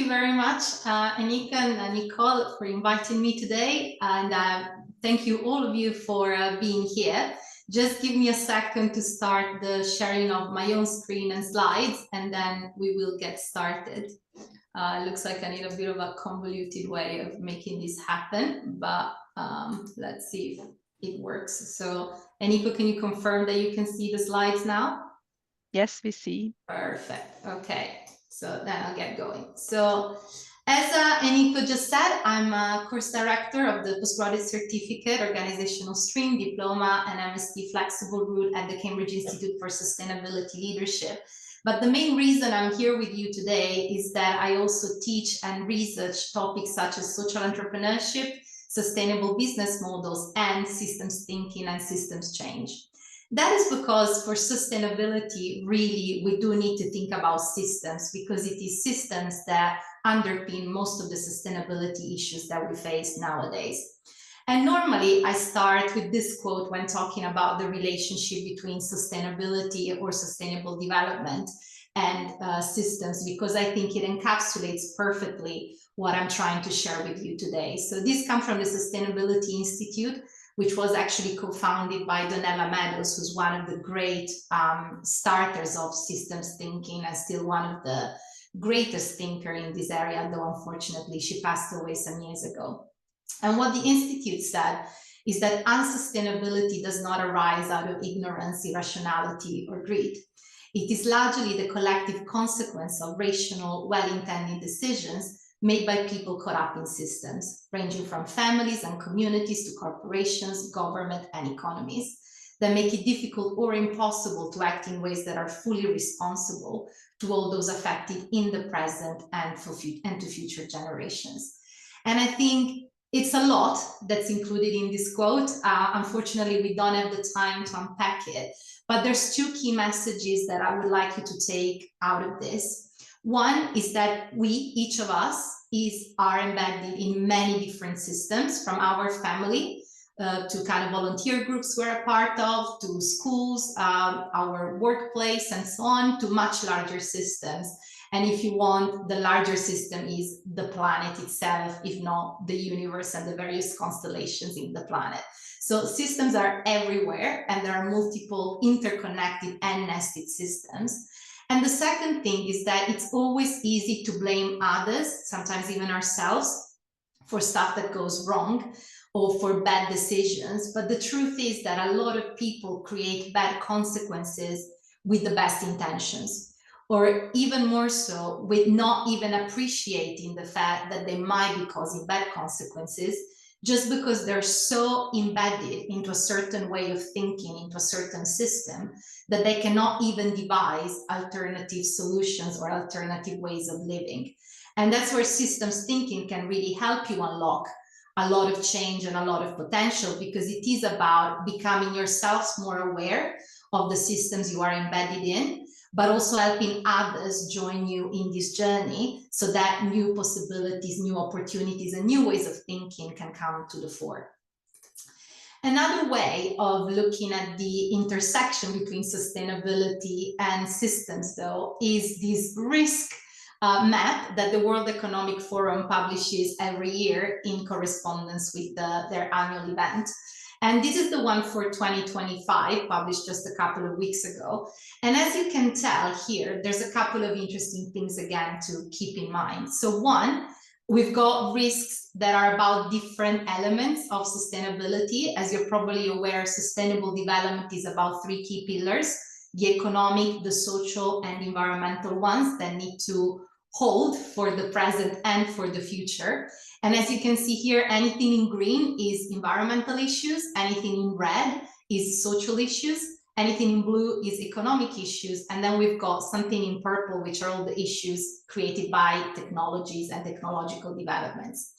you very much, Anika and Nicole, for inviting me today. And thank you, all of you, for being here. Just give me a second to start the sharing of my own screen and slides, and then we will get started. Looks like I need a bit of a convoluted way of making this happen, but let's see if it works. So, Anika, can you confirm that you can see the slides now? Yes, we see. Perfect. Okay. So then I'll get going. So as Eniko just said, I'm a course director of the Postgraduate Certificate, Organizational Stream, Diploma and MSc Flexible Route at the Cambridge Institute for Sustainability Leadership. But the main reason I'm here with you today is that I also teach and research topics such as social entrepreneurship, sustainable business models, and systems thinking and systems change. That is because for sustainability, really, we do need to think about systems, because it is systems that underpin most of the sustainability issues that we face nowadays. And normally I start with this quote when talking about the relationship between sustainability or sustainable development and systems, because I think it encapsulates perfectly what I'm trying to share with you today. So this comes from the Sustainability Institute, which was actually co-founded by Donella Meadows, who's one of the great starters of systems thinking and still one of the greatest thinker in this area, though unfortunately she passed away some years ago. And what the Institute said is that unsustainability does not arise out of ignorance, irrationality, or greed. It is largely the collective consequence of rational, well-intended decisions made by people caught up in systems, ranging from families and communities to corporations, government, and economies, that make it difficult or impossible to act in ways that are fully responsible to all those affected in the present and to future generations. And I think it's a lot that's included in this quote. Unfortunately, we don't have the time to unpack it, but there's two key messages that I would like you to take out of this. One is that we, each of us, are embedded in many different systems, from our family to kind of volunteer groups we're a part of, to schools, our workplace, and so on, to much larger systems. And if you want, the larger system is the planet itself, if not the universe and the various constellations in the planet. So systems are everywhere, and there are multiple interconnected and nested systems. And the second thing is that it's always easy to blame others, sometimes even ourselves, for stuff that goes wrong or for bad decisions. But the truth is that a lot of people create bad consequences with the best intentions, or even more so, with not even appreciating the fact that they might be causing bad consequences, just because they're so embedded into a certain way of thinking, into a certain system, that they cannot even devise alternative solutions or alternative ways of living. And that's where systems thinking can really help you unlock a lot of change and a lot of potential, because it is about becoming yourselves more aware of the systems you are embedded in, but also helping others join you in this journey, so that new possibilities, new opportunities, and new ways of thinking can come to the fore. Another way of looking at the intersection between sustainability and systems, though, is this risk map that the World Economic Forum publishes every year in correspondence with their annual event. And this is the one for 2025, published just a couple of weeks ago. And as you can tell here, there's a couple of interesting things, again, to keep in mind. So one, we've got risks that are about different elements of sustainability. As you're probably aware, sustainable development is about three key pillars: the economic, the social, and environmental ones that need to hold for the present and for the future. And as you can see here, anything in green is environmental issues, anything in red is social issues, anything in blue is economic issues, and then we've got something in purple, which are all the issues created by technologies and technological developments.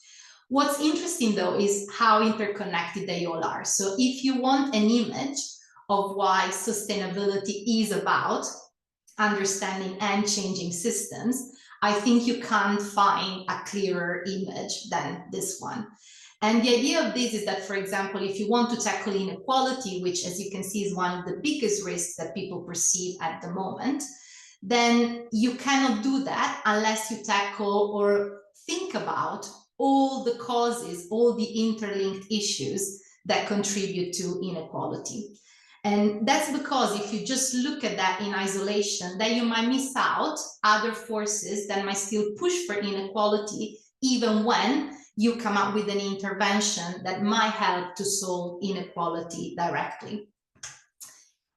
What's interesting, though, is how interconnected they all are. So if you want an image of why sustainability is about understanding and changing systems, I think you can't find a clearer image than this one. And the idea of this is that, for example, if you want to tackle inequality, which, as you can see, is one of the biggest risks that people perceive at the moment, then you cannot do that unless you tackle or think about all the causes, all the interlinked issues that contribute to inequality. And that's because if you just look at that in isolation, then you might miss out other forces that might still push for inequality, even when you come up with an intervention that might help to solve inequality directly.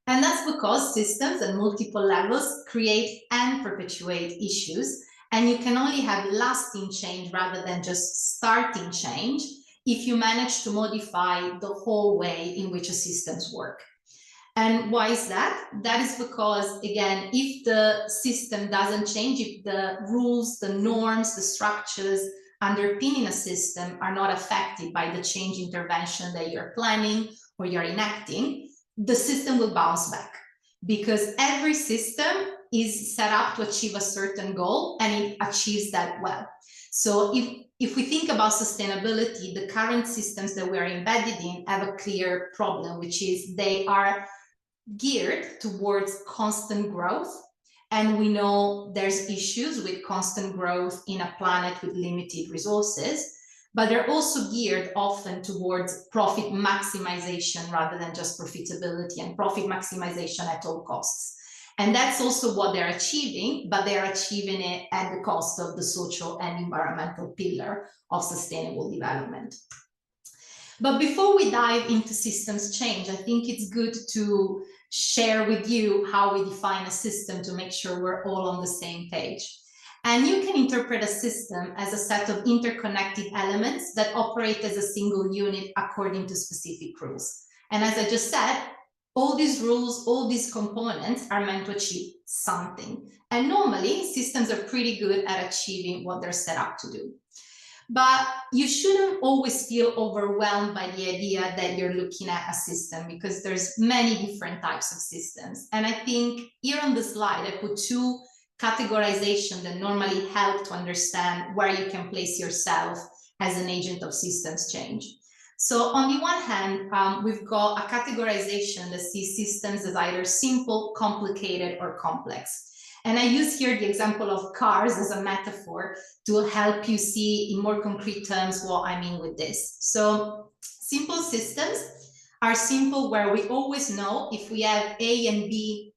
And that's because systems at multiple levels create and perpetuate issues, and you can only have lasting change rather than just starting change if you manage to modify the whole way in which a systems work. And why is that? That is because, again, if the system doesn't change, if the rules, the norms, the structures underpinning a system are not affected by the change intervention that you're planning or you're enacting, the system will bounce back, because every system is set up to achieve a certain goal and it achieves that well. So if we think about sustainability, the current systems that we're embedded in have a clear problem, which is they are geared towards constant growth. And we know there's issues with constant growth in a planet with limited resources, but they're also geared often towards profit maximization rather than just profitability, and profit maximization at all costs. And that's also what they're achieving, but they're achieving it at the cost of the social and environmental pillar of sustainable development. But before we dive into systems change, I think it's good to share with you how we define a system to make sure we're all on the same page. And you can interpret a system as a set of interconnected elements that operate as a single unit according to specific rules. And as I just said, all these rules, all these components are meant to achieve something. And normally, systems are pretty good at achieving what they're set up to do. But you shouldn't always feel overwhelmed by the idea that you're looking at a system, because there's many different types of systems. And I think here on the slide, I put two categorizations that normally help to understand where you can place yourself as an agent of systems change. So on the one hand, we've got a categorization that sees systems as either simple, complicated, or complex. And I use here the example of cars as a metaphor to help you see in more concrete terms what I mean with this. So simple systems are simple where we always know if we have A and B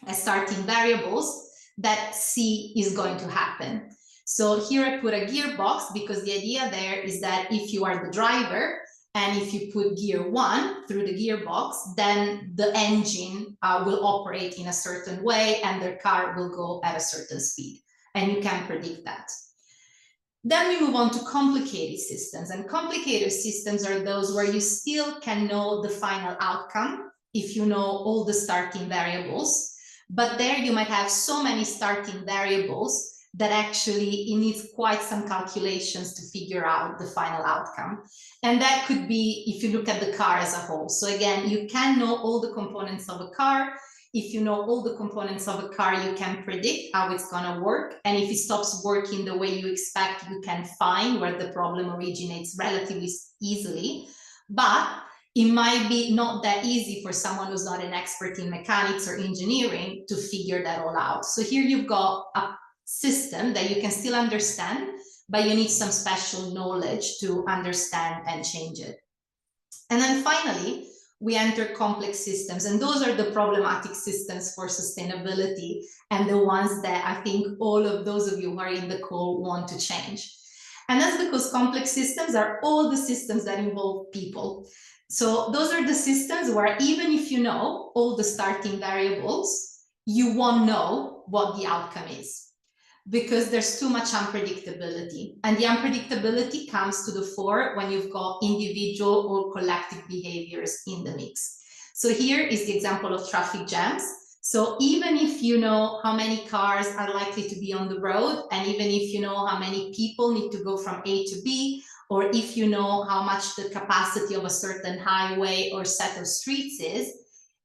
as starting variables, that C is going to happen. So here I put a gearbox because the idea there is that if you are the driver, and if you put gear 1 through the gearbox, then the engine will operate in a certain way and the car will go at a certain speed. And you can predict that. Then we move on to complicated systems. And complicated systems are those where you still can know the final outcome if you know all the starting variables. But there you might have so many starting variables that actually it needs quite some calculations to figure out the final outcome. And that could be if you look at the car as a whole. So again, you can know all the components of a car. If you know all the components of a car, you can predict how it's going to work. And if it stops working the way you expect, you can find where the problem originates relatively easily. But it might be not that easy for someone who's not an expert in mechanics or engineering to figure that all out. So here you've got a system that you can still understand, but you need some special knowledge to understand and change it. And then finally, we enter complex systems, and those are the problematic systems for sustainability and the ones that I think all of those of you who are in the call want to change. And that's because complex systems are all the systems that involve people. So those are the systems where even if you know all the starting variables, you won't know what the outcome is, because there's too much unpredictability. And the unpredictability comes to the fore when you've got individual or collective behaviors in the mix. So here is the example of traffic jams. So even if you know how many cars are likely to be on the road, and even if you know how many people need to go from A to B, or if you know how much the capacity of a certain highway or set of streets is,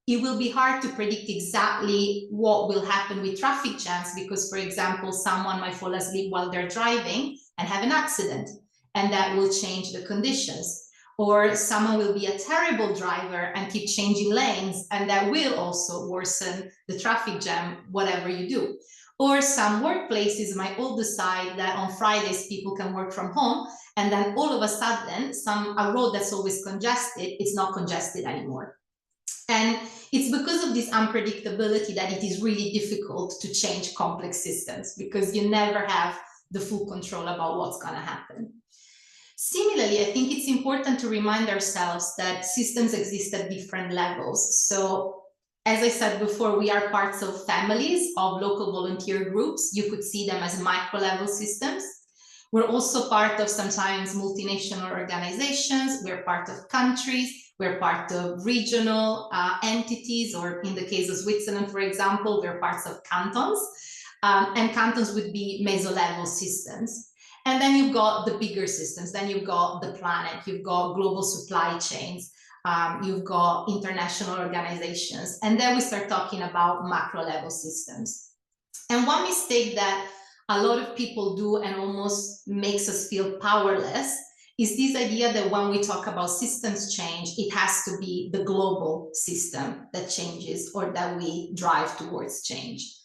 it will be hard to predict exactly what will happen with traffic jams because, for example, someone might fall asleep while they're driving and have an accident, and that will change the conditions. or someone will be a terrible driver and keep changing lanes, and that will also worsen the traffic jam, whatever you do. Or some workplaces might all decide that on Fridays people can work from home, and then all of a sudden a road that's always congested, it's not congested anymore. And it's because of this unpredictability that it is really difficult to change complex systems, because you never have the full control about what's going to happen. Similarly, I think it's important to remind ourselves that systems exist at different levels. So, as I said before, we are parts of families of local volunteer groups. You could see them as micro-level systems. We're also part of sometimes multinational organizations. We're part of countries. We're part of regional entities, or in the case of Switzerland, for example, we're parts of cantons. And cantons would be meso-level systems. And then you've got the bigger systems. Then you've got the planet. You've got global supply chains. You've got international organizations. And then we start talking about macro-level systems. And one mistake that a lot of people do and almost makes us feel powerless is this idea that when we talk about systems change, it has to be the global system that changes or that we drive towards change.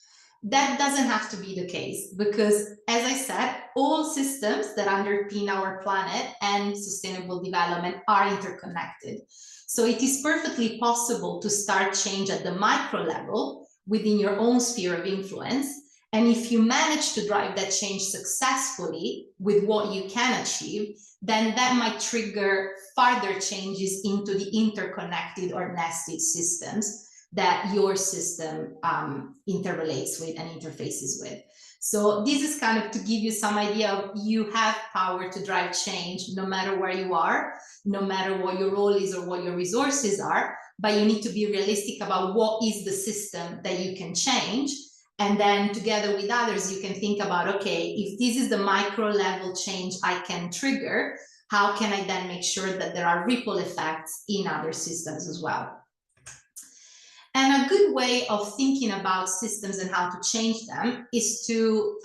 That doesn't have to be the case, because, as I said, all systems that underpin our planet and sustainable development are interconnected. So it is perfectly possible to start change at the micro level within your own sphere of influence. And if you manage to drive that change successfully with what you can achieve, then that might trigger further changes into the interconnected or nested systems that your system interrelates with and interfaces with. So this is kind of to give you some idea of you have power to drive change no matter where you are, no matter what your role is or what your resources are, but you need to be realistic about what is the system that you can change. And then together with others, you can think about, okay, if this is the micro level change I can trigger, how can I then make sure that there are ripple effects in other systems as well? And a good way of thinking about systems and how to change them is to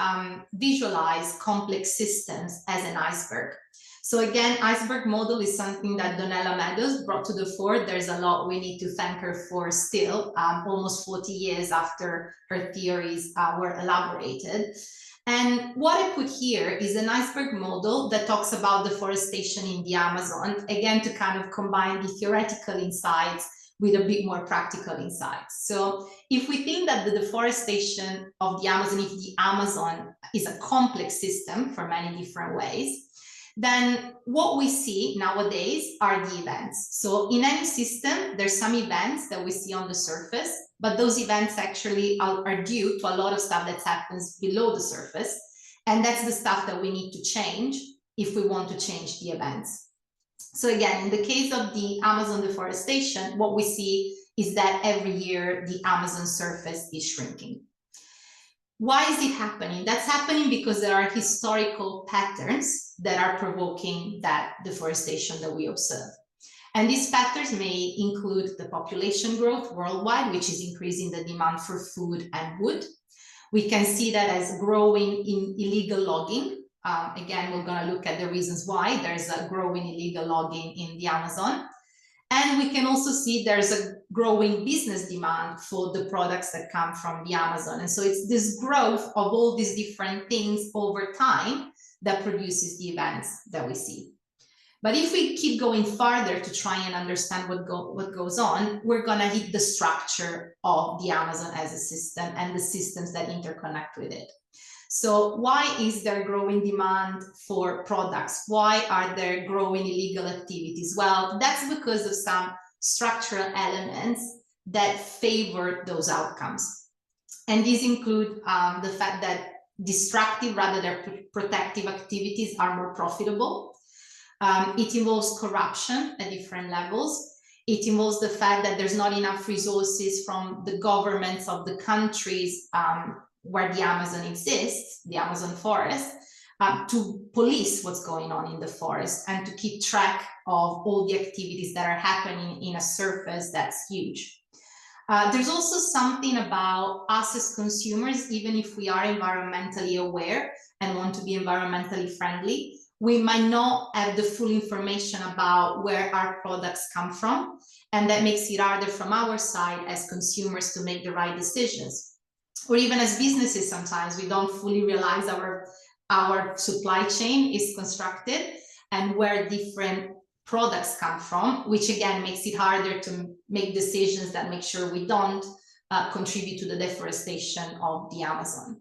visualize complex systems as an iceberg. So again, iceberg model is something that Donella Meadows brought to the fore. There's a lot we need to thank her for still, almost 40 years after her theories were elaborated. And what I put here is an iceberg model that talks about deforestation in the Amazon, again, to kind of combine the theoretical insights with a bit more practical insights. So if we think that the deforestation of the Amazon, if the Amazon is a complex system for many different ways, then what we see nowadays are the events. So in any system, there's some events that we see on the surface, but those events actually are due to a lot of stuff that happens below the surface. And that's the stuff that we need to change if we want to change the events. So again, in the case of the Amazon deforestation, what we see is that every year the Amazon surface is shrinking. Why is it happening? That's happening because there are historical patterns that are provoking that deforestation that we observe. And these patterns may include the population growth worldwide, which is increasing the demand for food and wood. We can see that as growing in illegal logging. Again, we're going to look at the reasons why there's a growing illegal logging in the Amazon. And we can also see there's a growing business demand for the products that come from the Amazon. And so it's this growth of all these different things over time that produces the events that we see. But if we keep going farther to try and understand what goes on, we're going to hit the structure of the Amazon as a system and the systems that interconnect with it. So why is there growing demand for products? Why are there growing illegal activities? Well, that's because of some structural elements that favor those outcomes. And these include the fact that destructive rather than protective activities are more profitable. It involves corruption at different levels. It involves the fact that there's not enough resources from the governments of the countries where the Amazon exists, the Amazon forest, to police what's going on in the forest and to keep track of all the activities that are happening in a surface that's huge. There's also something about us as consumers, even if we are environmentally aware and want to be environmentally friendly, we might not have the full information about where our products come from, and that makes it harder from our side as consumers to make the right decisions. Or even as businesses, sometimes we don't fully realize our supply chain is constructed and where different products come from, which again makes it harder to make decisions that make sure we don't contribute to the deforestation of the Amazon.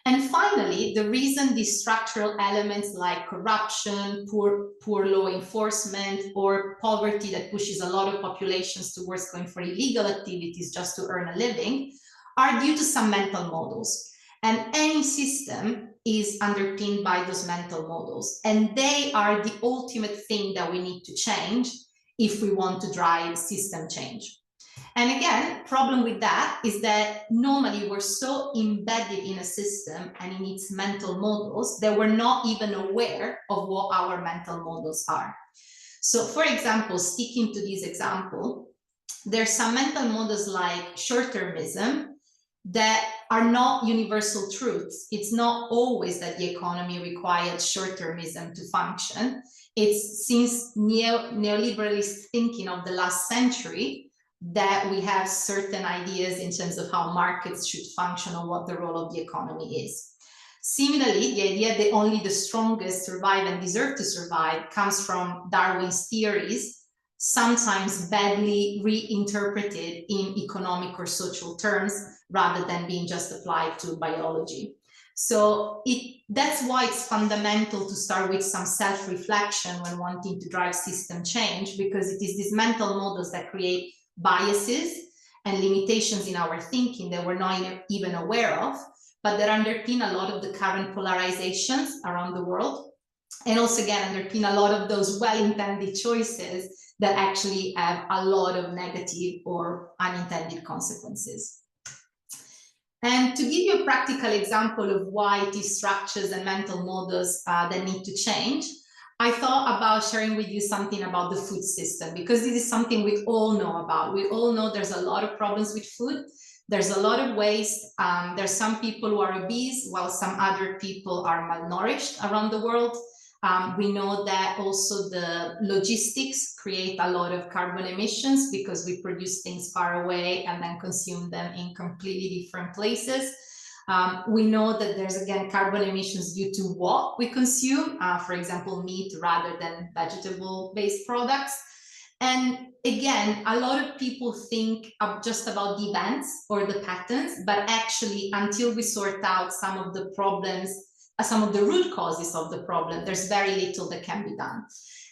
And finally, the reason these structural elements like corruption, poor law enforcement, or poverty that pushes a lot of populations towards going for illegal activities just to earn a living are due to some mental models. And any system is underpinned by those mental models. And they are the ultimate thing that we need to change if we want to drive system change. And again, problem with that is that normally we're so embedded in a system and in its mental models that we're not even aware of what our mental models are. So for example, sticking to this example, there's some mental models like short-termism that are not universal truths. It's not always that the economy requires short-termism to function. It's since neoliberalist thinking of the last century that we have certain ideas in terms of how markets should function or what the role of the economy is. Similarly, the idea that only the strongest survive and deserve to survive comes from Darwin's theories, sometimes badly reinterpreted in economic or social terms rather than being just applied to biology. So that's why it's fundamental to start with some self-reflection when wanting to drive system change, because it is these mental models that create biases and limitations in our thinking that we're not even aware of, but that underpin a lot of the current polarizations around the world, and also again underpin a lot of those well-intended choices that actually have a lot of negative or unintended consequences. And to give you a practical example of why these structures and mental models that need to change, I thought about sharing with you something about the food system, because this is something we all know about. We all know there's a lot of problems with food. There's a lot of waste. There's some people who are obese, while some other people are malnourished around the world. We know that also the logistics create a lot of carbon emissions because we produce things far away and then consume them in completely different places. We know that there's, again, carbon emissions due to what we consume, for example, meat rather than vegetable-based products. And again, a lot of people think just about the events or the patterns, but actually, until we sort out some of the problems, some of the root causes of the problem, there's very little that can be done.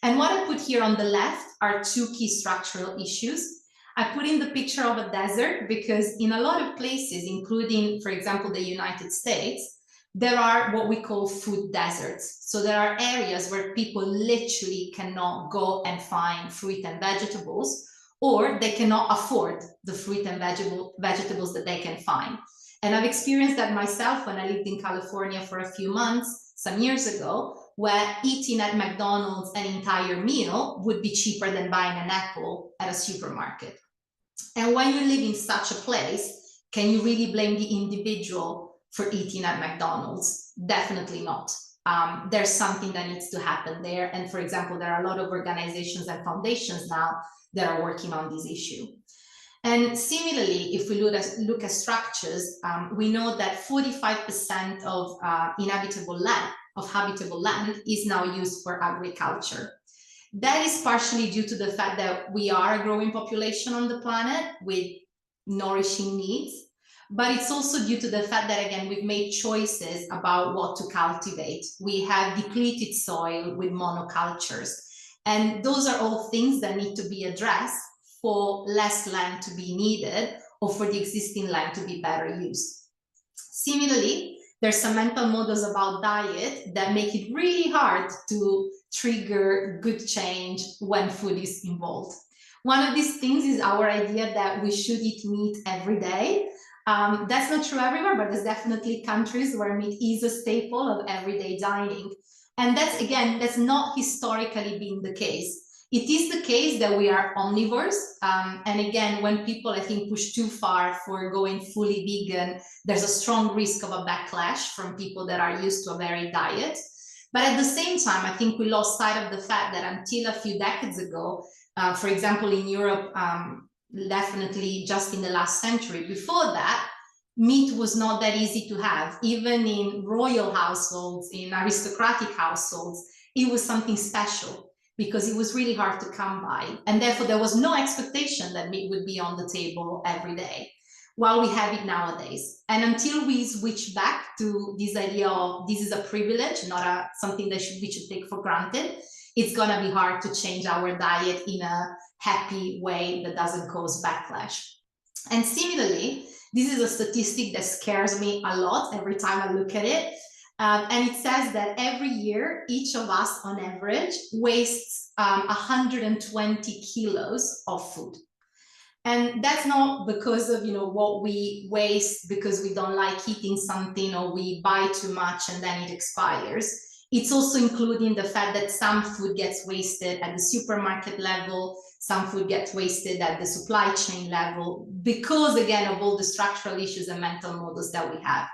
And what I put here on the left are two key structural issues. I put in the picture of a desert because in a lot of places, including, for example, the United States, there are what we call food deserts. So there are areas where people literally cannot go and find fruit and vegetables, or they cannot afford the fruit and vegetables that they can find. And I've experienced that myself when I lived in California for a few months, some years ago, where eating at McDonald's an entire meal would be cheaper than buying an apple at a supermarket. And when you live in such a place, can you really blame the individual for eating at McDonald's? Definitely not. There's something that needs to happen there. And for example, there are a lot of organizations and foundations now that are working on this issue. And similarly, if we look at structures, we know that 45% of habitable land is now used for agriculture. That is partially due to the fact that we are a growing population on the planet with nourishing needs, but it's also due to the fact that, again, we've made choices about what to cultivate. We have depleted soil with monocultures, and those are all things that need to be addressed for less land to be needed or for the existing land to be better used. Similarly, there's some mental models about diet that make it really hard to trigger good change when food is involved. One of these things is our idea that we should eat meat every day. That's not true everywhere, but there's definitely countries where meat is a staple of everyday dining. And that's not historically been the case. It is the case that we are omnivores. And again, when people, I think, push too far for going fully vegan, there's a strong risk of a backlash from people that are used to a varied diet. But at the same time, I think we lost sight of the fact that until a few decades ago, for example, in Europe, definitely just in the last century, before that, meat was not that easy to have. Even in royal households, in aristocratic households, it was something special because it was really hard to come by. And therefore, there was no expectation that meat would be on the table every day, while we have it nowadays. And until we switch back to this idea of this is a privilege, not something that we should take for granted, it's going to be hard to change our diet in a happy way that doesn't cause backlash. And similarly, this is a statistic that scares me a lot every time I look at it. And it says that every year, each of us on average wastes 120 kilos of food. And that's not because of, what we waste because we don't like eating something or we buy too much and then it expires. It's also including the fact that some food gets wasted at the supermarket level, some food gets wasted at the supply chain level, because again of all the structural issues and mental models that we have.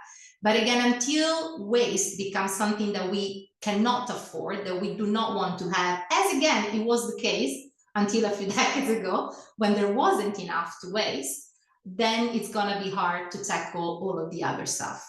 But again, until waste becomes something that we cannot afford, that we do not want to have, as again, it was the case until a few decades ago, when there wasn't enough to waste, then it's going to be hard to tackle all of the other stuff.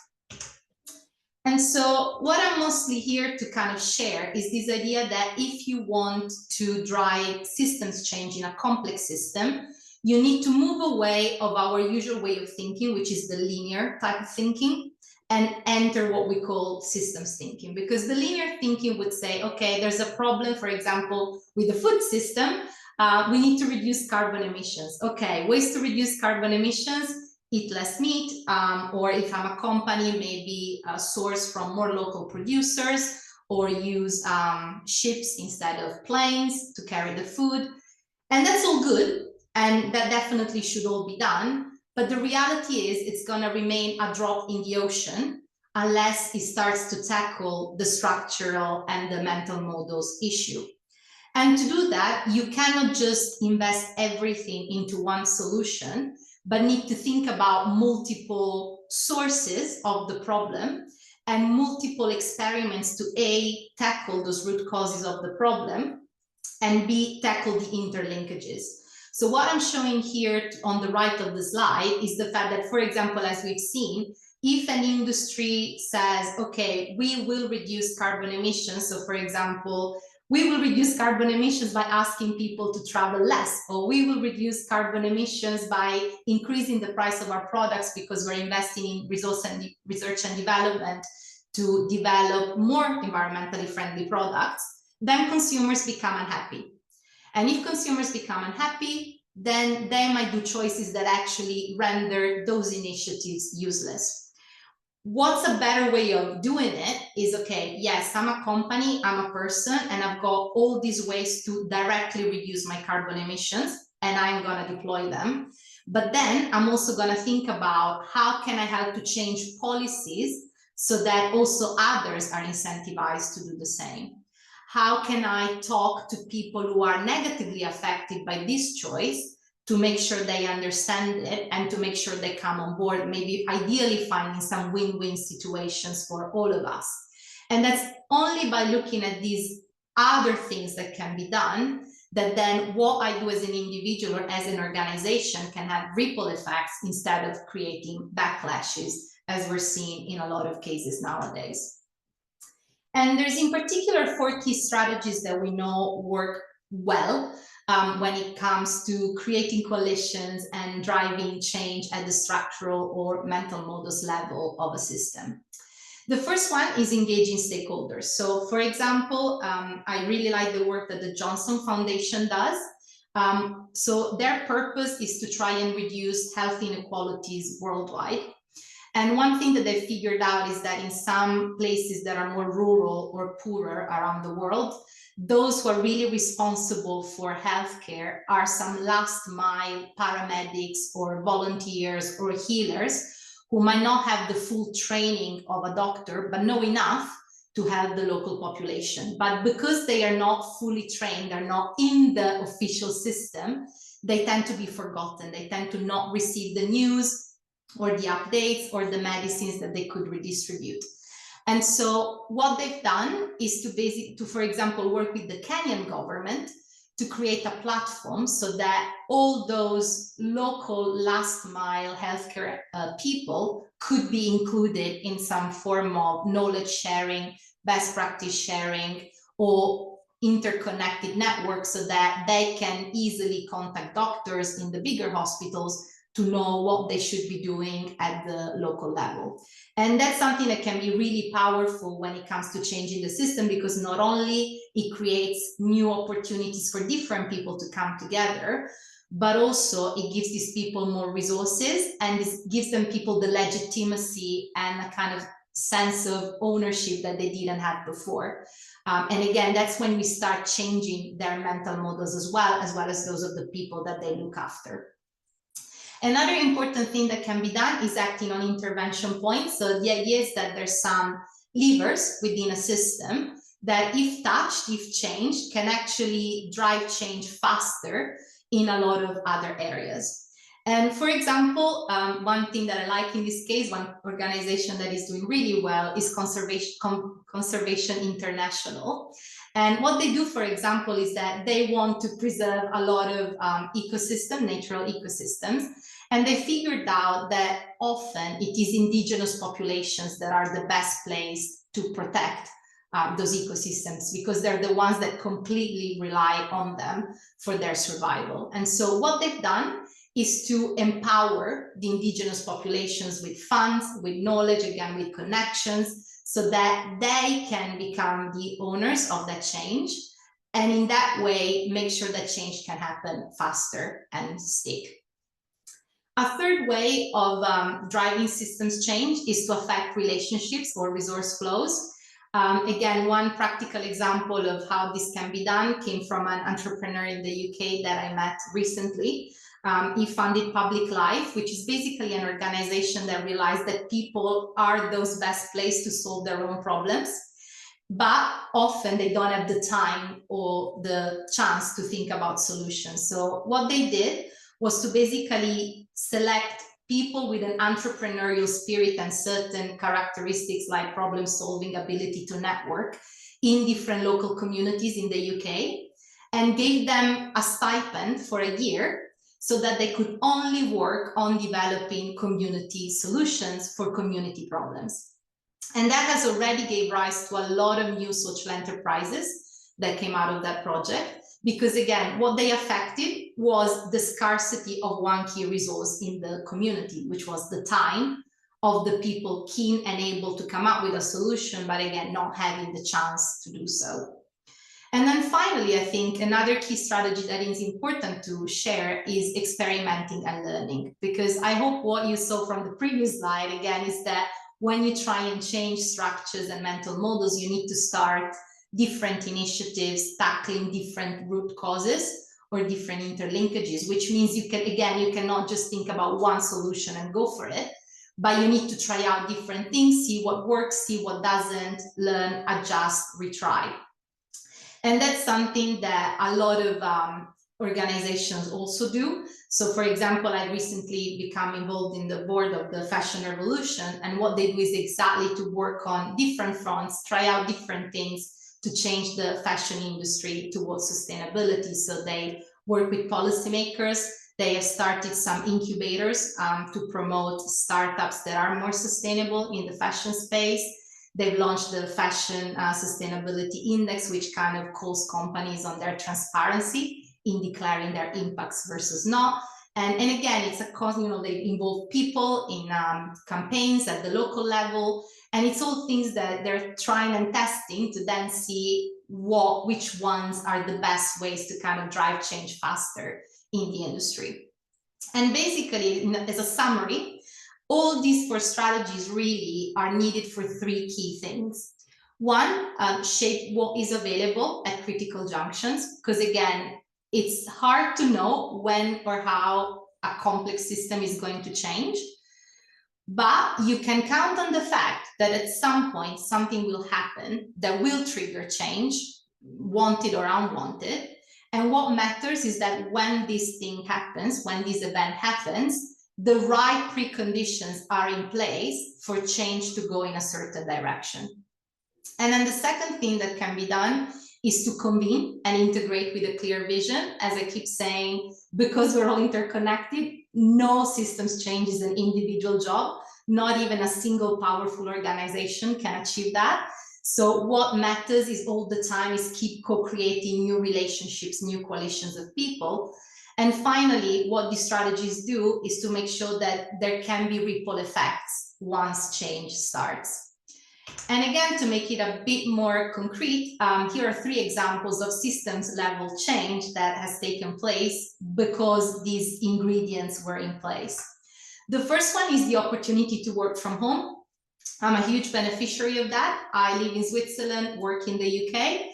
And so what I'm mostly here to kind of share is this idea that if you want to drive systems change in a complex system, you need to move away of our usual way of thinking, which is the linear type of thinking, and enter what we call systems thinking. Because the linear thinking would say, okay, there's a problem, for example, with the food system. We need to reduce carbon emissions. Okay, ways to reduce carbon emissions: eat less meat, or if I'm a company, maybe source from more local producers, or use ships instead of planes to carry the food. And that's all good, and that definitely should all be done. But the reality is it's going to remain a drop in the ocean unless it starts to tackle the structural and the mental models issue. And to do that, you cannot just invest everything into one solution, but need to think about multiple sources of the problem and multiple experiments to A, tackle those root causes of the problem, and B, tackle the interlinkages. So what I'm showing here on the right of the slide is the fact that, for example, as we've seen, if an industry says, okay, we will reduce carbon emissions, so for example, we will reduce carbon emissions by asking people to travel less, or we will reduce carbon emissions by increasing the price of our products because we're investing in research and development to develop more environmentally friendly products, then consumers become unhappy. And if consumers become unhappy, then they might do choices that actually render those initiatives useless. What's a better way of doing it is, okay, yes, I'm a company, I'm a person, and I've got all these ways to directly reduce my carbon emissions, and I'm going to deploy them. But then I'm also going to think about how can I help to change policies so that also others are incentivized to do the same. How can I talk to people who are negatively affected by this choice to make sure they understand it and to make sure they come on board, maybe ideally finding some win-win situations for all of us. And that's only by looking at these other things that can be done that then what I do as an individual or as an organization can have ripple effects instead of creating backlashes, as we're seeing in a lot of cases nowadays. And there's in particular 4 key strategies that we know work well when it comes to creating coalitions and driving change at the structural or mental models level of a system. The first one is engaging stakeholders. So for example, I really like the work that the Johnson Foundation does. So their purpose is to try and reduce health inequalities worldwide. And one thing that they figured out is that in some places that are more rural or poorer around the world, those who are really responsible for healthcare are some last mile paramedics or volunteers or healers who might not have the full training of a doctor, but know enough to help the local population. But because they are not fully trained, they're not in the official system, they tend to be forgotten. They tend to not receive the news or the updates or the medicines that they could redistribute. And so what they've done is to, for example, work with the Kenyan government to create a platform so that all those local last mile healthcare people could be included in some form of knowledge sharing, best practice sharing, or interconnected networks so that they can easily contact doctors in the bigger hospitals to know what they should be doing at the local level. And that's something that can be really powerful when it comes to changing the system, because not only it creates new opportunities for different people to come together, but also it gives these people more resources, and it gives them people the legitimacy and a kind of sense of ownership that they didn't have before. And again, that's when we start changing their mental models as well as those of the people that they look after. Another important thing that can be done is acting on intervention points. So the idea is that there's some levers within a system that, if touched, if changed, can actually drive change faster in a lot of other areas. And for example, one thing that I like in this case, one organization that is doing really well is Conservation International. And what they do, for example, is that they want to preserve a lot of natural ecosystems. And they figured out that often it is indigenous populations that are the best placed to protect those ecosystems, because they're the ones that completely rely on them for their survival. And so what they've done is to empower the indigenous populations with funds, with knowledge, again, with connections, so that they can become the owners of that change. And in that way, make sure that change can happen faster and stick. A third way of driving systems change is to affect relationships or resource flows. Again, one practical example of how this can be done came from an entrepreneur in the UK that I met recently. He founded Public Life, which is basically an organization that realized that people are those best placed to solve their own problems, but often they don't have the time or the chance to think about solutions. So what they did was to basically select people with an entrepreneurial spirit and certain characteristics like problem-solving ability to network in different local communities in the UK, and gave them a stipend for a year so that they could only work on developing community solutions for community problems. And that has already gave rise to a lot of new social enterprises that came out of that project, because again, what they affected was the scarcity of one key resource in the community, which was the time of the people keen and able to come up with a solution, but again, not having the chance to do so. And then finally, I think another key strategy that is important to share is experimenting and learning, because I hope what you saw from the previous slide, again, is that when you try and change structures and mental models, you need to start different initiatives, tackling different root causes or different interlinkages, which means you cannot just think about one solution and go for it, but you need to try out different things, see what works, see what doesn't, learn, adjust, retry. And that's something that a lot of organizations also do. So for example, I recently become involved in the board of the Fashion Revolution, and what they do is exactly to work on different fronts, try out different things to change the fashion industry towards sustainability. So they work with policymakers. They have started some incubators to promote startups that are more sustainable in the fashion space. They've launched the Fashion Sustainability Index, which kind of calls companies on their transparency in declaring their impacts versus not. And again, it's a cause, they involve people in campaigns at the local level. And it's all things that they're trying and testing to then see which ones are the best ways to kind of drive change faster in the industry. And basically, as a summary, all these four strategies really are needed for three key things. One, shape what is available at critical junctions, because again, it's hard to know when or how a complex system is going to change, but you can count on the fact that at some point something will happen that will trigger change, wanted or unwanted. And what matters is that when this thing happens, when this event happens, the right preconditions are in place for change to go in a certain direction. And then the second thing that can be done is to convene and integrate with a clear vision. As I keep saying, because we're all interconnected, no systems change is an individual job. Not even a single powerful organization can achieve that. So what matters is all the time is keep co-creating new relationships, new coalitions of people. And finally, what these strategies do is to make sure that there can be ripple effects once change starts. And again, to make it a bit more concrete, here are 3 examples of systems level change that has taken place because these ingredients were in place. The first one is the opportunity to work from home. I'm a huge beneficiary of that. I live in Switzerland, work in the UK,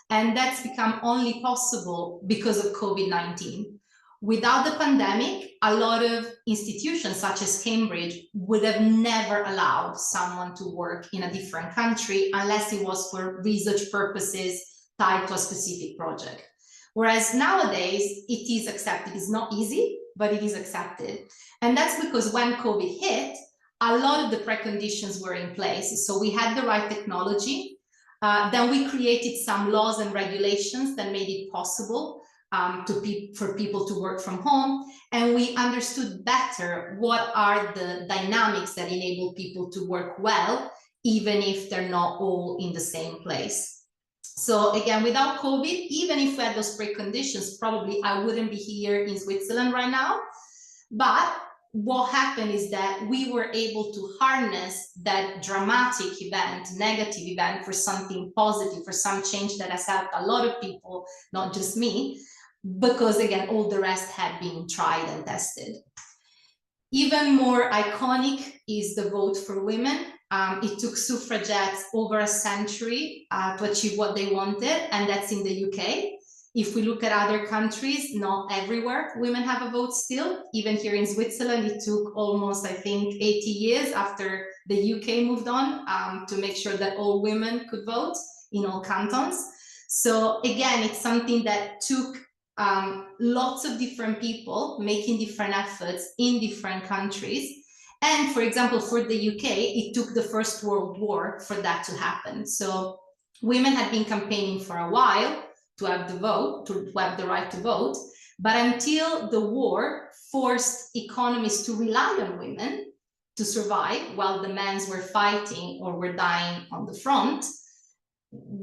and that's become only possible because of COVID-19. Without the pandemic, a lot of institutions such as Cambridge would have never allowed someone to work in a different country unless it was for research purposes tied to a specific project. Whereas nowadays, it is accepted. It's not easy, but it is accepted. And that's because when COVID hit, a lot of the preconditions were in place. So we had the right technology. Then we created some laws and regulations that made it possible for people to work from home, and we understood better what are the dynamics that enable people to work well, even if they're not all in the same place. So again, without COVID, even if we had those preconditions, probably I wouldn't be here in Switzerland right now. But what happened is that we were able to harness that dramatic event, negative event, for something positive, for some change that has helped a lot of people, not just me, because again, all the rest had been tried and tested. Even more iconic is the vote for women. It took suffragettes over a century to achieve what they wanted, and that's in the UK. If we look at other countries, not everywhere women have a vote still. Even here in Switzerland, it took almost, I think, 80 years after the UK moved on to make sure that all women could vote in all cantons. So again, it's something that took lots of different people making different efforts in different countries. And for example, for the UK, it took the First World War for that to happen. So women had been campaigning for a while to have the vote, to have the right to vote, but until the war forced economies to rely on women to survive while the men were fighting or were dying on the front,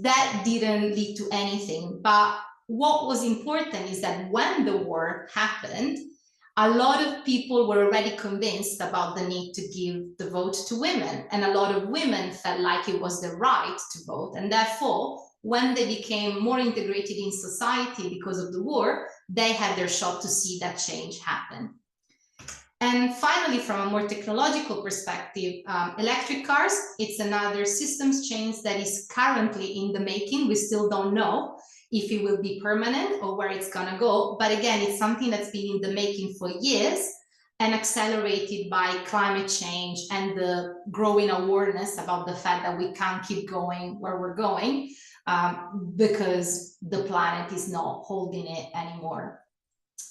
that didn't lead to anything. But what was important is that when the war happened, a lot of people were already convinced about the need to give the vote to women, and a lot of women felt like it was their right to vote, and therefore when they became more integrated in society because of the war, they had their shot to see that change happen. And finally, from a more technological perspective, electric cars, it's another systems change that is currently in the making. We still don't know if it will be permanent or where it's gonna go. But again, it's something that's been in the making for years and accelerated by climate change and the growing awareness about the fact that we can't keep going where we're going because the planet is not holding it anymore.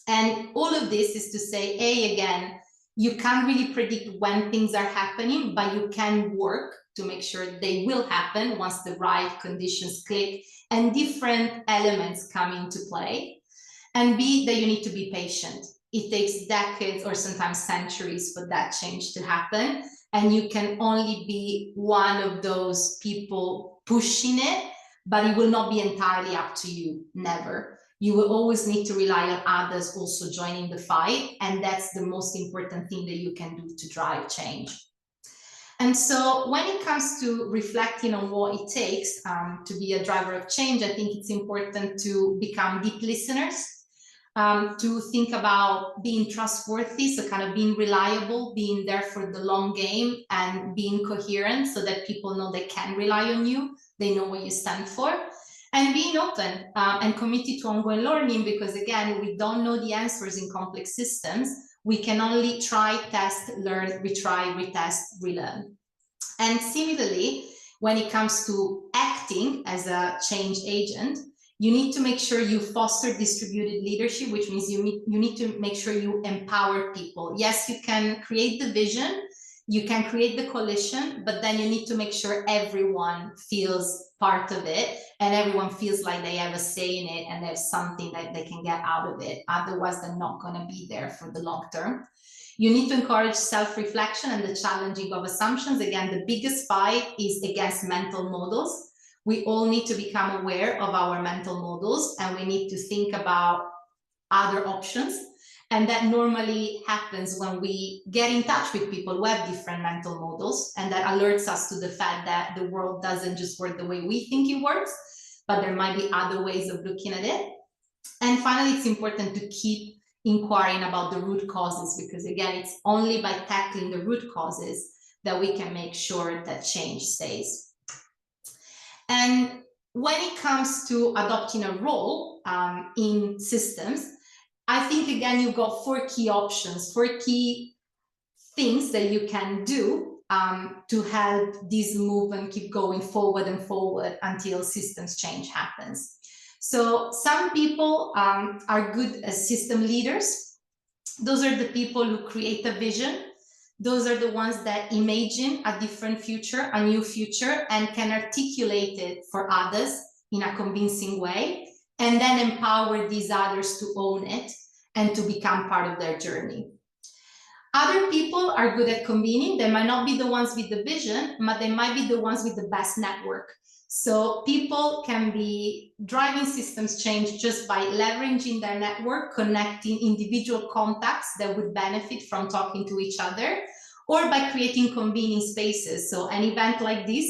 And all of this is to say, again, you can't really predict when things are happening, but you can work to make sure they will happen once the right conditions click and different elements come into play. And B, that you need to be patient. It takes decades or sometimes centuries for that change to happen. And you can only be one of those people pushing it, but it will not be entirely up to you, never. You will always need to rely on others also joining the fight, and that's the most important thing that you can do to drive change. And so when it comes to reflecting on what it takes to be a driver of change, I think it's important to become deep listeners, to think about being trustworthy, so kind of being reliable, being there for the long game, and being coherent so that people know they can rely on you, they know what you stand for, and being open and committed to ongoing learning, because again, we don't know the answers in complex systems. We can only try, test, learn, retry, retest, relearn. And similarly, when it comes to acting as a change agent, You need to make sure you foster distributed leadership, which means you need to make sure you empower people. Yes, you can create the vision, you can create the coalition, but then you need to make sure everyone feels part of it and everyone feels like they have a say in it and there's something that they can get out of it. Otherwise, they're not going to be there for the long term. You need to encourage self-reflection and the challenging of assumptions. Again, the biggest fight is against mental models. We all need to become aware of our mental models and we need to think about other options. And that normally happens when we get in touch with people who have different mental models, and that alerts us to the fact that the world doesn't just work the way we think it works, but there might be other ways of looking at it. And finally, it's important to keep inquiring about the root causes, because again, it's only by tackling the root causes that we can make sure that change stays. And when it comes to adopting a role in systems, I think, again, you've got 4 key options, 4 key things that you can do to help this movement keep going forward and forward until systems change happens. So some people are good as system leaders. Those are the people who create a vision. Those are the ones that imagine a different future, a new future, and can articulate it for others in a convincing way, and then empower these others to own it and to become part of their journey. Other people are good at convening. They might not be the ones with the vision, but they might be the ones with the best network. So people can be driving systems change just by leveraging their network, connecting individual contacts that would benefit from talking to each other, or by creating convening spaces. So an event like this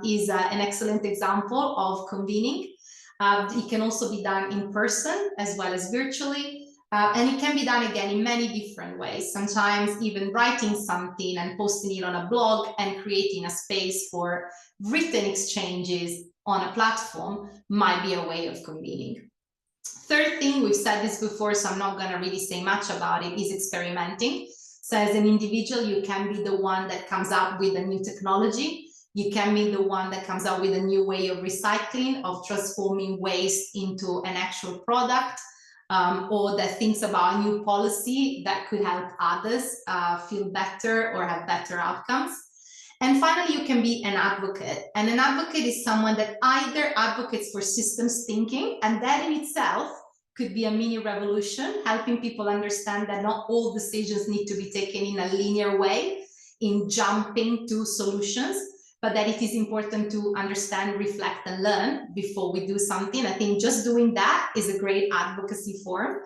is an excellent example of convening. It can also be done in person as well as virtually. And it can be done, again, in many different ways. Sometimes even writing something and posting it on a blog and creating a space for written exchanges on a platform might be a way of convening. Third thing, we've said this before, so I'm not going to really say much about it, is experimenting. So as an individual, you can be the one that comes up with a new technology. You can be the one that comes up with a new way of recycling, of transforming waste into an actual product. Or that thinks about a new policy that could help others feel better or have better outcomes. And finally, you can be an advocate. And an advocate is someone that either advocates for systems thinking, and that in itself could be a mini revolution, helping people understand that not all decisions need to be taken in a linear way, in jumping to solutions, but that it is important to understand, reflect, and learn before we do something. I think just doing that is a great advocacy form.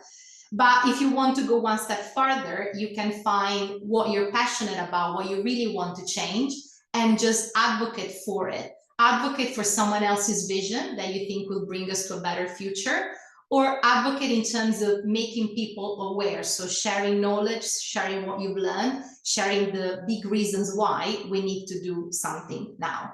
But if you want to go one step further, you can find what you're passionate about, what you really want to change, and just advocate for it. Advocate for someone else's vision that you think will bring us to a better future, or advocate in terms of making people aware. So sharing knowledge, sharing what you've learned, sharing the big reasons why we need to do something now.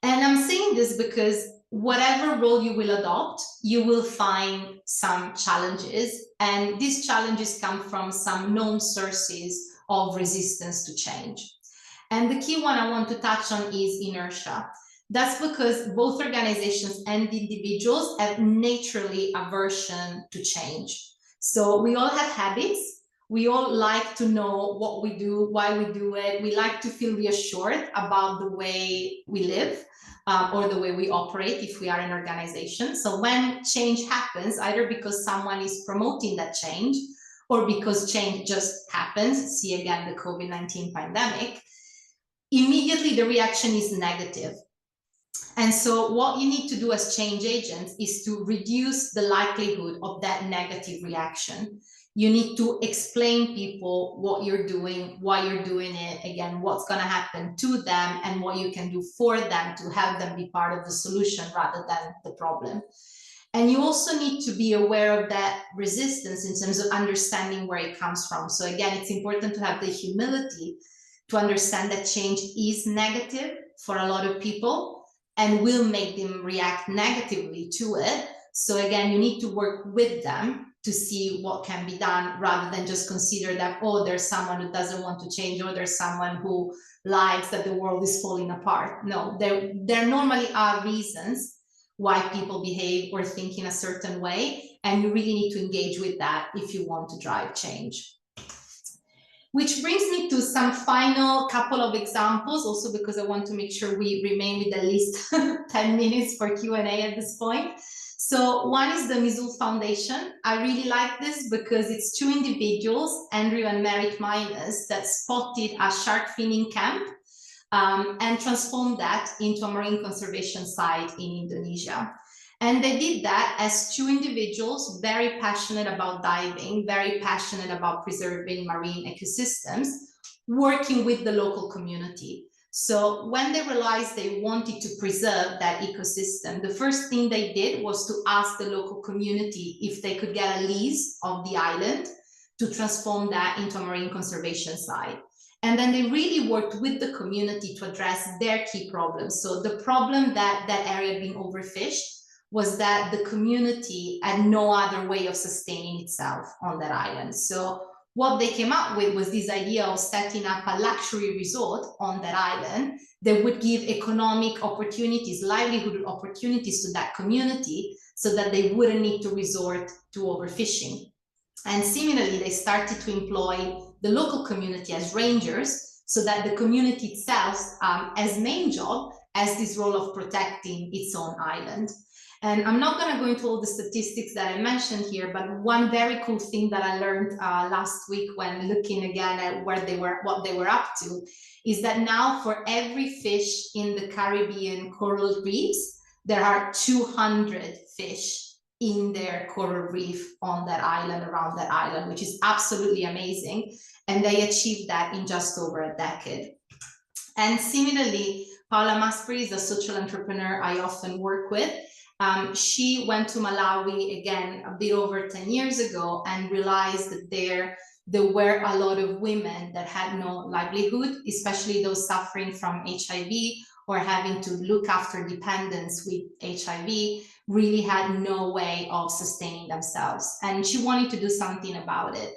And I'm saying this because whatever role you will adopt, you will find some challenges. And these challenges come from some known sources of resistance to change. And the key one I want to touch on is inertia. That's because both organizations and individuals have naturally aversion to change. So we all have habits. We all like to know what we do, why we do it. We like to feel reassured about the way we live or the way we operate if we are an organization. So when change happens, either because someone is promoting that change or because change just happens, see again the COVID-19 pandemic, immediately the reaction is negative. And so what you need to do as change agents is to reduce the likelihood of that negative reaction. You need to explain people what you're doing, why you're doing it, again, what's going to happen to them and what you can do for them to help them be part of the solution rather than the problem. And you also need to be aware of that resistance in terms of understanding where it comes from. So again, it's important to have the humility to understand that change is negative for a lot of people and will make them react negatively to it. So again, you need to work with them to see what can be done rather than just consider that, oh, there's someone who doesn't want to change, or there's someone who likes that the world is falling apart. No, there normally are reasons why people behave or think in a certain way. And you really need to engage with that if you want to drive change. Which brings me to some final couple of examples, also because I want to make sure we remain with at least 10 minutes for Q&A at this point. So one is the Mizul Foundation. I really like this because it's two individuals, Andrew and Merritt Miners, that spotted a shark finning camp and transformed that into a marine conservation site in Indonesia. And they did that as two individuals very passionate about diving, very passionate about preserving marine ecosystems, working with the local community. So when they realized they wanted to preserve that ecosystem, the first thing they did was to ask the local community if they could get a lease of the island to transform that into a marine conservation site. And then they really worked with the community to address their key problems. So the problem that that area had been overfished was that the community had no other way of sustaining itself on that island. So what they came up with was this idea of setting up a luxury resort on that island that would give economic opportunities, livelihood opportunities to that community so that they wouldn't need to resort to overfishing. And similarly, they started to employ the local community as rangers so that the community itself as main job has this role of protecting its own island. And I'm not going to go into all the statistics that I mentioned here, but one very cool thing that I learned last week when looking again at what they were up to, is that now for every fish in the Caribbean coral reefs, there are 200 fish in their coral reef on that island, around that island, which is absolutely amazing. And they achieved that in just over a decade. And similarly, Paula Masperi is a social entrepreneur I often work with. She went to Malawi again a bit over 10 years ago and realized that there were a lot of women that had no livelihood, especially those suffering from HIV or having to look after dependents with HIV, really had no way of sustaining themselves. And she wanted to do something about it.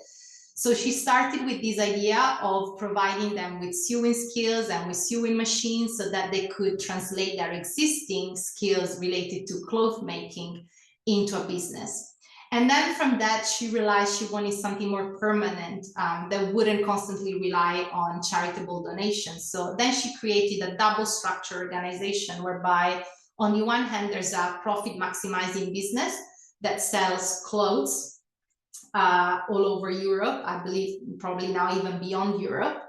So she started with this idea of providing them with sewing skills and with sewing machines so that they could translate their existing skills related to cloth making into a business. And then from that, she realized she wanted something more permanent that wouldn't constantly rely on charitable donations. So then she created a double structure organization whereby on the one hand, there's a profit maximizing business that sells clothes all over Europe, I believe probably now even beyond Europe.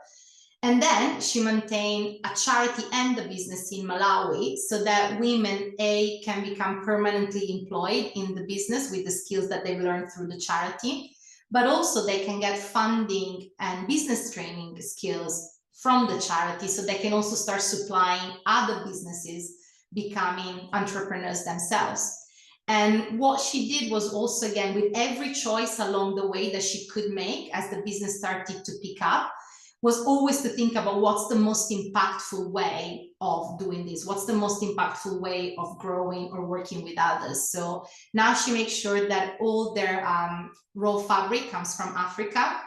And then she maintained a charity and a business in Malawi so that women, A, can become permanently employed in the business with the skills that they've learned through the charity, but also they can get funding and business training skills from the charity so they can also start supplying other businesses becoming entrepreneurs themselves. And what she did was also, again, with every choice along the way that she could make as the business started to pick up, was always to think about what's the most impactful way of doing this, what's the most impactful way of growing or working with others. So now she makes sure that all their raw fabric comes from Africa.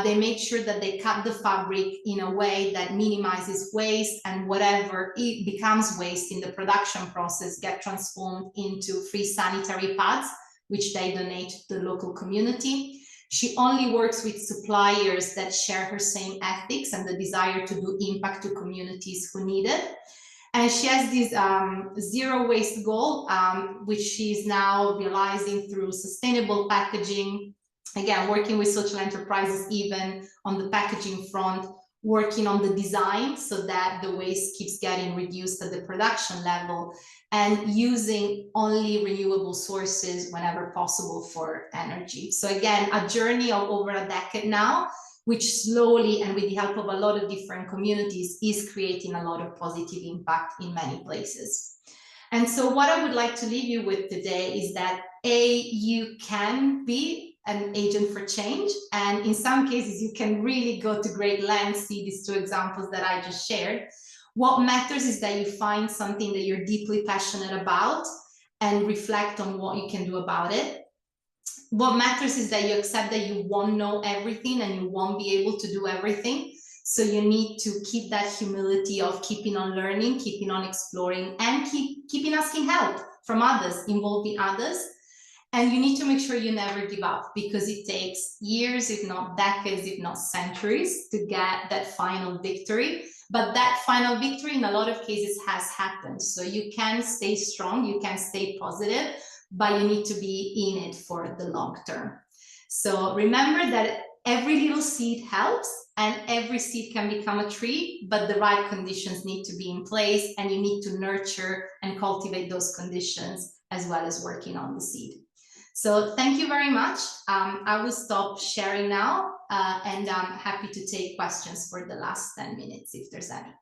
They make sure that they cut the fabric in a way that minimizes waste, and whatever it becomes waste in the production process get transformed into free sanitary pads, which they donate to the local community. She only works with suppliers that share her same ethics and the desire to do impact to communities who need it. And she has this zero waste goal, which she's now realizing through sustainable packaging, again, working with social enterprises, even on the packaging front, working on the design so that the waste keeps getting reduced at the production level, and using only renewable sources whenever possible for energy. So again, a journey of over a decade now, which slowly and with the help of a lot of different communities is creating a lot of positive impact in many places. And so what I would like to leave you with today is that you can be an agent for change, and in some cases you can really go to great lengths. See these two examples that I just shared. What matters is that you find something that you're deeply passionate about and reflect on what you can do about it. What matters is that you accept that you won't know everything and you won't be able to do everything. So you need to keep that humility of keeping on learning, keeping on exploring, and keeping asking help. from others, involving others. And you need to make sure you never give up, because it takes years, if not decades, if not centuries, to get that final victory. But that final victory in a lot of cases has happened. So you can stay strong, you can stay positive, but you need to be in it for the long term. So remember that every little seed helps, and every seed can become a tree, but the right conditions need to be in place, and you need to nurture and cultivate those conditions as well as working on the seed. So thank you very much. I will stop sharing now, and I'm happy to take questions for the last 10 minutes if there's any.